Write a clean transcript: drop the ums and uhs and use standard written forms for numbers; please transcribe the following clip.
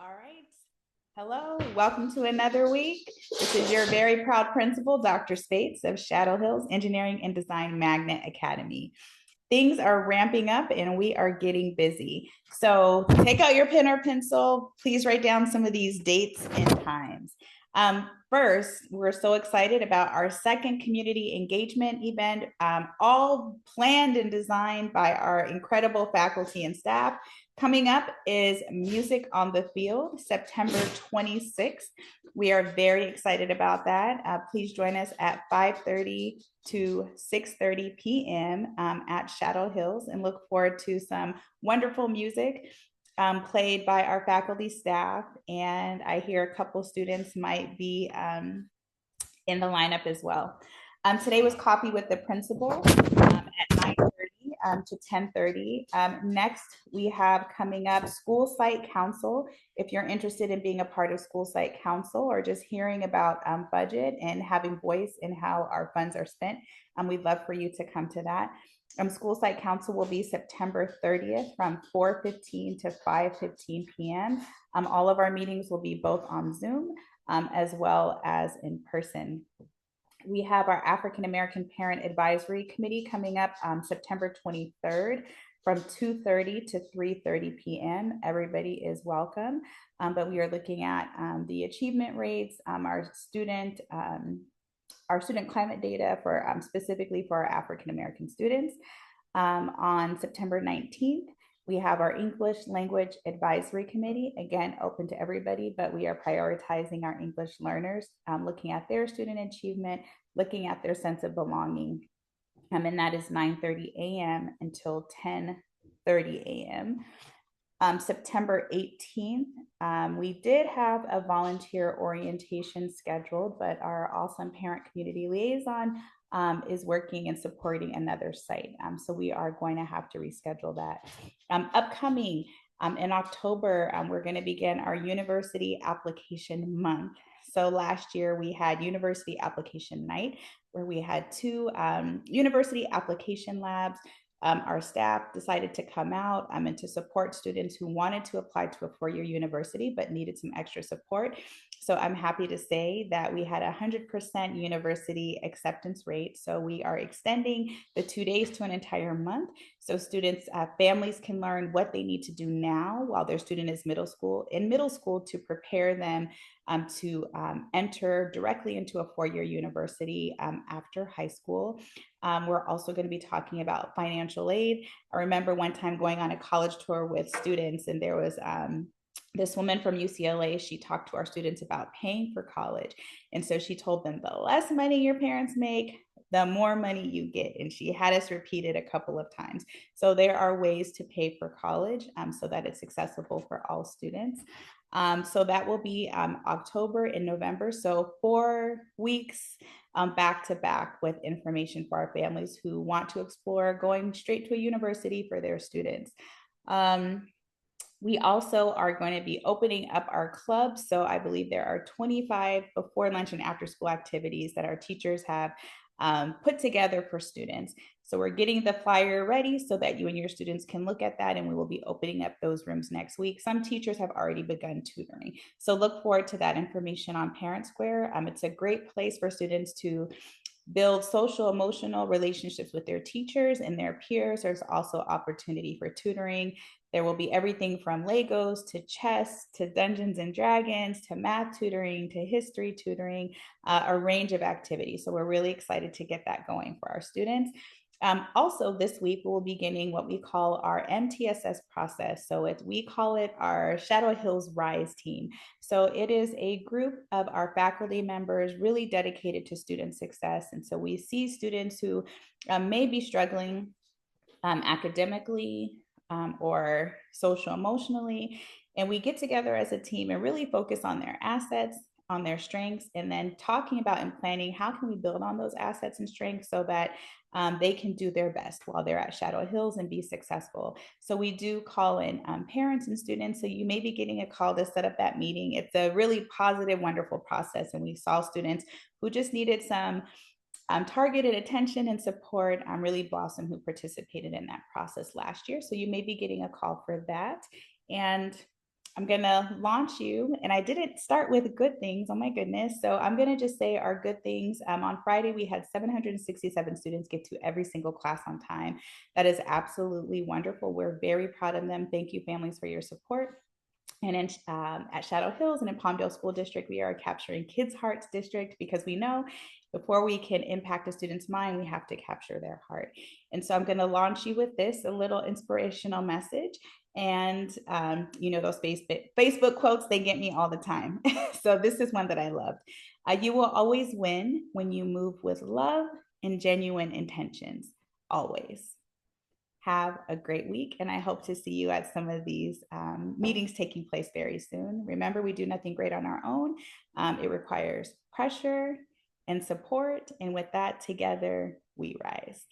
All right. Hello, welcome to another week. This is your very proud principal, Dr. Spates of Shadow Hills Engineering and Design Magnet Academy. Things are ramping up and we are getting busy. So take out your pen or pencil. Please write down some of these dates and times. First, we're so excited about our second community engagement event, all planned and designed by our incredible faculty and staff. Coming up is Music on the Field, September 26th. We are very excited about that. Please join us at 5:30 to 6:30 p.m. At Shadow Hills, and look forward to some wonderful music played by our faculty staff. And I hear a couple students might be in the lineup as well. Today was coffee with the principal at 9:30 to 10:30. Next, we have coming up School Site Council. If you're interested in being a part of School Site Council or just hearing about budget and having voice in how our funds are spent, we'd love for you to come to that. School Site Council will be September 30th from 4:15 to 5:15 p.m. All of our meetings will be both on Zoom as well as in person. We have our African American Parent Advisory Committee coming up September 23rd from 2:30 to 3:30 p.m. Everybody is welcome, but we are looking at the achievement rates, our student climate data for specifically for our African American students. On September 19th, we have our English Language Advisory Committee, again, open to everybody, but we are prioritizing our English learners, looking at their student achievement, looking at their sense of belonging. And that is 9:30 a.m. until 10:30 a.m. September 18th, we did have a volunteer orientation scheduled, but our awesome parent community liaison is working and supporting another site. So we are going to have to reschedule that. Upcoming in October, we're going to begin our University Application Month. So last year we had University Application Night, where we had two university application labs. Our staff decided to come out and to support students who wanted to apply to a four-year university but needed some extra support. So I'm happy to say that we had 100% university acceptance rate. So we are extending the 2 days to an entire month. So students, families can learn what they need to do now while their student is middle school to prepare them to enter directly into a four-year university after high school. We're also going to be talking about financial aid. I remember one time going on a college tour with students, and there was this woman from UCLA. She talked to our students about paying for college. And so she told them the less money your parents make, the more money you get. And she had us repeat it a couple of times. So there are ways to pay for college so that it's accessible for all students. So that will be October and November. So 4 weeks back to back with information for our families who want to explore going straight to a university for their students. We also are going to be opening up our clubs. So I believe there are 25 before lunch and after school activities that our teachers have put together for students. So we're getting the flyer ready so that you and your students can look at that, and we will be opening up those rooms next week. Some teachers have already begun tutoring. So look forward to that information on Parent Square. It's a great place for students to build social emotional relationships with their teachers and their peers. There's also opportunity for tutoring. There will be everything from Legos to chess to Dungeons and Dragons to math tutoring to history tutoring, a range of activities. So we're really excited to get that going for our students. Also, this week we'll be beginning what we call our MTSS process. So we call it our Shadow Hills Rise team. So it is a group of our faculty members really dedicated to student success. And so we see students who may be struggling academically or social emotionally. And we get together as a team and really focus on their assets, on their strengths, and then talking about and planning how can we build on those assets and strengths so that they can do their best while they're at Shadow Hills and be successful. So we do call in parents and students. So you may be getting a call to set up that meeting. It's a really positive, wonderful process. And we saw students who just needed some targeted attention and support really blossom, who participated in that process last year. So you may be getting a call for that. And I'm going to launch you, and I didn't start with good things. Oh my goodness. So I'm going to just say our good things. On Friday, we had 767 students get to every single class on time. That is absolutely wonderful. We're very proud of them. Thank you, families, for your support. And at Shadow Hills and in Palmdale School District, we are capturing Kids' Hearts District because we know before we can impact a student's mind, we have to capture their heart. And so I'm going to launch you with this, a little inspirational message. And those Facebook quotes, they get me all the time. So this is one that I loved. You will always win when you move with love and genuine intentions, always. Have a great week, and I hope to see you at some of these meetings taking place very soon. Remember, we do nothing great on our own. It requires pressure and support, and with that, together, we rise.